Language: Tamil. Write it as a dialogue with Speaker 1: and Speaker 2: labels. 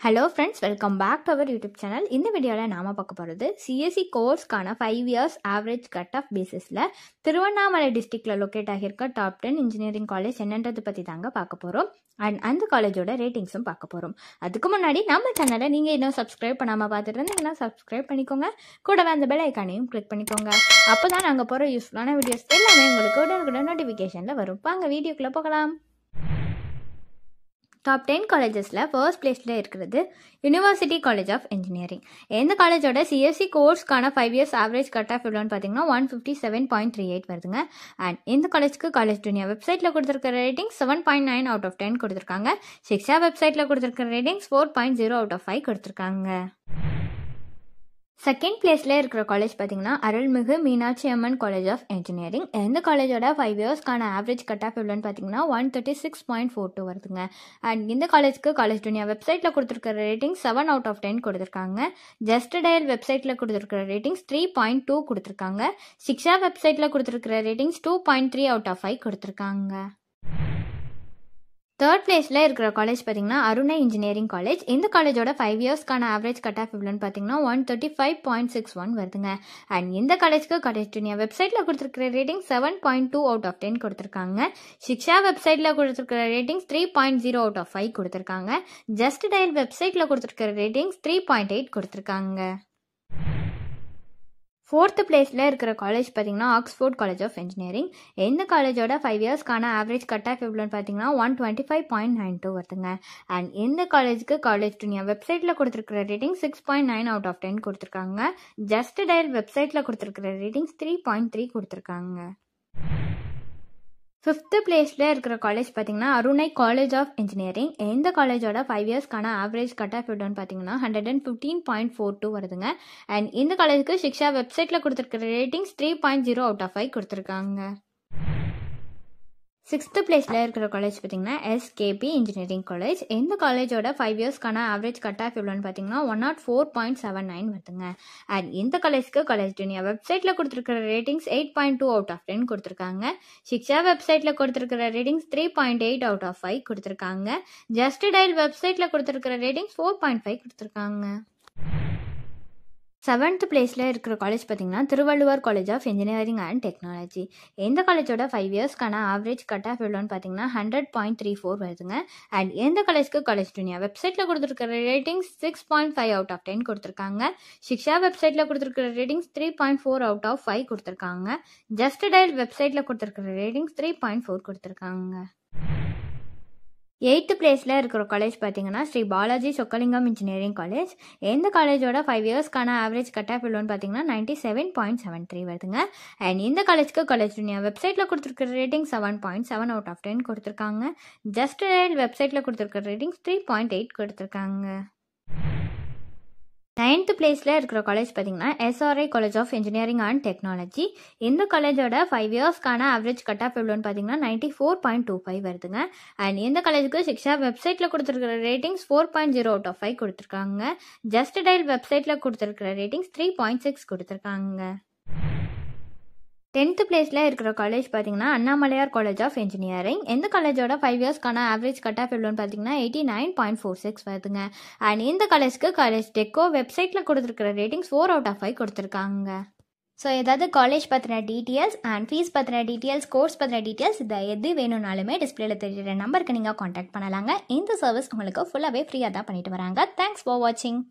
Speaker 1: Hello friends, welcome back to our YouTube channel. இந்த வீடியோல நாம பார்க்க போறது CSE கோர்ஸ்க்கான 5 years average cut off basisல Tiruvannamalai டிஸ்ட்ரிக்ட்ல லொகேட் ஆகியிருக்க டாப் 10 இன்ஜினியரிங் காலேஜ் என்னன்றது பத்தி தாங்க பார்க்க போறோம். அண்ட் அந்த காலேஜோட ரேட்டிங்ஸும் பார்க்க போறோம். அதுக்கு முன்னாடி நம்ம சேனலை நீங்க இன்னும் சப்ஸ்கிரைப் பண்ணாம பார்த்துட்டு இருந்தீங்கன்னா சப்ஸ்கிரைப் பண்ணிக்கோங்க. கூடவே அந்த பெல் ஐகானையும் கிளிக் பண்ணிக்கோங்க. அப்பதான் நாங்க போற யூஸ்ஃபுல்லான வீடியோஸ் எல்லாமே உங்களுக்கு உடனுக்குடன் நோட்டிஃபிகேஷன்ல வரும். வாங்க வீடியோக்குள்ள போகலாம். டாப் 10 காலேஜஸில் ஃபர்ஸ்ட் பிளேஸில் இருக்கிறது யூனிவர்சிட்டி காலேஜ் ஆஃப் இன்ஜினியரிங். இந்த காலேஜோட சிஎஸ்சி கோர்ஸ்க்கான 5 years ஆவரேஜ் கட் ஆஃப் எவ்வளோன்னு பார்த்தீங்கன்னா 157.38 வருதுங்க. அண்ட் இந்த காலேஜ்க்கு காலேஜ் துனியா வெப்சைட்டில் கொடுத்துருக்கிற ரேட்டிங் 7.9 out of 10 கொடுத்துருக்காங்க. சிக்ஷா வெப்சைட்டில் கொடுத்துருக்கிற ரேட்டிங்ஸ் 4.0 out of 5 கொடுத்துருக்காங்க. செகண்ட் பிளேஸில் இருக்கிற காலேஜ் பார்த்தீங்கன்னா அருள்மிகு மீனாட்சி அம்மன் காலேஜ் ஆஃப் இன்ஜினியரிங். இந்த காலேஜோட 5 yearsக்கான ஆவரேஜ் கட் ஆஃப் எவ்வளோன்னு பார்த்தீங்கன்னா 136.42 வருதுங்க. அண்ட் இந்த காலேஜ்க்கு காலேஜ் துனியா வெப்சைட்டில் கொடுத்துருக்கிற ரேட்டிங் 7 out of 10 கொடுத்துருக்காங்க. ஜஸ்ட் டயல் வெப்சைட்டில் கொடுத்துருக்கிற ரேட்டிங்ஸ் 3.2 கொடுத்துருக்காங்க. சிக்ஷா வெப்சைட்டில் கொடுத்துருக்கிற ரேட்டிங்ஸ் 2.3 out of 5 கொடுத்துருக்காங்க. தேர்ட் பிளேஸில் இருக்கிற காலேஜ் பார்த்தீங்கன்னா அருணை இன்ஜினியரிங் காலேஜ். இந்த காலேஜோட 5 yearsக்கான ஆவரேஜ் கட் ஆஃப் எவ்வளோன்னு பார்த்தீங்கன்னா 135.61 வருதுங்க. அண்ட் இந்த காலேஜ்க்கு காலேஜ் துனியா வெப்சைட்டில் கொடுத்துருக்கிற ரேட்டிங் 7.2 out of 10 கொடுத்துருக்காங்க. சிக்ஷா வெப்சைட்டில் கொடுத்துருக்கிற ரேட்டிங்ஸ் 3.0 out of 5 கொடுத்துருக்காங்க. ஜஸ்ட் டயல் வெப்சைட்டில் கொடுத்துருக்கிற ரேட்டிங்ஸ் 3.8 கொடுத்துருக்காங்க. ஃபோர்த்து பிளேஸில் இருக்கிற காலேஜ் பார்த்தீங்கன்னா ஆக்ஸ்ஃபோர்ட் காலேஜ் ஆஃப் இன்ஜினியரிங். இந்த காலேஜோட 5 yearsக்கான ஆவரேஜ் கட் ஆஃப் எவ்வளோன்னு பார்த்தீங்கன்னா 125.92 வருதுங்க. அண்ட் இந்த காலேஜுக்கு காலேஜ் துனியா வெப்சைட்டில் கொடுத்துருக்கிற ரேட்டிங் 6.9 out of 10 கொடுத்துருக்காங்க. ஜஸ்ட் டயல் வெப்சைட்டில் கொடுத்துருக்கிற ரேட்டிங்ஸ் 3.3 கொடுத்துருக்காங்க. ஃபிஃப்த்து பிளேஸில் இருக்கிற காலேஜ் பார்த்தீங்கன்னா அருணை காலேஜ் ஆஃப் இன்ஜினியரிங். இந்த காலேஜோட 5 yearsக்கான ஆவரேஜ் கட் ஆஃப் எவ்வளோன்னு பார்த்தீங்கன்னா 115.42 வருதுங்க. அண்ட் இந்த காலேஜுக்கு சிக்ஷா வெப்சைட்டில் கொடுத்துருக்கிற ரேட்டிங்ஸ் 3.0 out of 5 கொடுத்துருக்காங்க. சிக்ஸ்த்து பிளேஸில் இருக்கிற காலேஜ் பார்த்தீங்கன்னா எஸ்கேபி இன்ஜினியரிங் காலேஜ். இந்த காலேஜோட 5 yearsக்கான ஆவரேஜ் கட் ஆஃப் எவ்வளோன்னு பார்த்தீங்கன்னா 104.79 வருதுங்க. அண்ட் இந்த காலேஜ்க்கு காலேஜ் துனியா வெப்சைட்டில் கொடுத்துருக்கிற ரேட்டிங்ஸ் 8.2 out of 10 கொடுத்துருக்காங்க. சிக்ஷா வெப்சைட்டில் கொடுத்துருக்கிற ரேட்டிங்ஸ் 3.8 out of 5 கொடுத்துருக்காங்க. ஜஸ்ட் டயல் வெப்சைட்டில் கொடுத்துருக்கிற ரேட்டிங்ஸ் 4.5 கொடுத்துருக்காங்க. செவன்த் பிளேஸில் இருக்கிற காலேஜ் பார்த்தீங்கன்னா Thiruvalluvar college of engineering and technology. இந்த காலேஜோட 5 yearsக்கான ஆவரேஜ் கட் ஆஃப் எவ்வளோன்னு பார்த்தீங்கன்னா 100.34 வருதுங்க. அண்ட் இந்த காலேஜ்க்கு காலேஜ் துனியா வெப்சைட்டில் கொடுத்துருக்கிற ரேட்டிங்ஸ் 6.5 out of 10 கொடுத்துருக்காங்க. சிக்ஷா வெப்சைட்டில் கொடுத்துருக்கிற ரேட்டிங்ஸ் 3.4 out of 5 கொடுத்துருக்காங்க. ஜஸ்ட் டயல் வெப்சைட்டில் கொடுத்துருக்கிற ரேட்டிங்ஸ் 3.4 கொடுத்துருக்காங்க. எயித்து பிளேஸில் இருக்கிற காலேஜ் பார்த்தீங்கன்னா ஸ்ரீ பாலாஜி சொக்கலிங்கம் இன்ஜினியரிங் காலேஜ். இந்த காலேஜோட 5 yearsக்கான ஆவரேஜ் கட் ஆஃப் எவ்வளோன்னு பார்த்தீங்கன்னா 97.73 வருதுங்க. அண்ட் இந்த காலேஜ்க்கு காலேஜ் துனியா வெப்சைட்டில் கொடுத்துருக்கிற ரேட்டிங் 7.7 out of 10 கொடுத்துருக்காங்க. ஜஸ்ட் டயல் வெப்சைட்டில் கொடுத்துருக்கிற ரேட்டிங்ஸ் 3.8 கொடுத்துருக்காங்க. நைன்த் பிளேஸில் இருக்கிற காலேஜ் பார்த்தீங்கன்னா SRI college of engineering and technology. இந்த காலேஜோட 5 yearsக்கான ஆவரேஜ் கட் ஆஃப் எவ்வளோன்னு பார்த்தீங்கன்னா 94.25 வருதுங்க. அண்ட் இந்த காலேஜுக்கு சிக்ஷா வெப்சைட்டில் கொடுத்துருக்கிற ரேட்டிங்ஸ் 4.0 out of 5 கொடுத்துருக்காங்க. ஜஸ்ட் டயல் வெப்சைட்டில் கொடுத்துருக்கிற ரேட்டிங்ஸ் 3.6 கொடுத்துருக்காங்க. 10th பிளேஸில் இருக்கிற காலேஜ் பார்த்தீங்கன்னா அண்ணாமலையார் காலேஜ் ஆஃப் இன்ஜினியரிங். இந்த காலேஜோட 5 yearsக்கான ஆவரேஜ் கட் ஆஃப் எவ்வளோன்னு பார்த்தீங்கன்னா 89.46 வருதுங்க. அண்ட் இந்த காலேஜ்க்கு காலேஜ் டெக்கோ வெப்சைட்டில் கொடுத்துருக்கிற ரேட்டிங்ஸ் 4 out of 5 கொடுத்துருக்காங்க. ஸோ ஏதாவது காலேஜ் பற்றின டீட்டெயில்ஸ் அண்ட் ஃபீஸ் பற்றின டீட்டெயில்ஸ், கோர்ஸ் பற்றின டீட்டெயில்ஸ் இதை எது வேணும்னாலுமே டிஸ்பிளேல தெரியுற நம்பருக்கு நீங்கள் காண்டாக்ட் பண்ணலாங்க. இந்த சர்வீஸ் உங்களுக்கு ஃபுல்லாகவே ஃப்ரீயாக தான் பண்ணிட்டு வராங்க. தேங்க்ஸ் ஃபார் வாட்சிங்.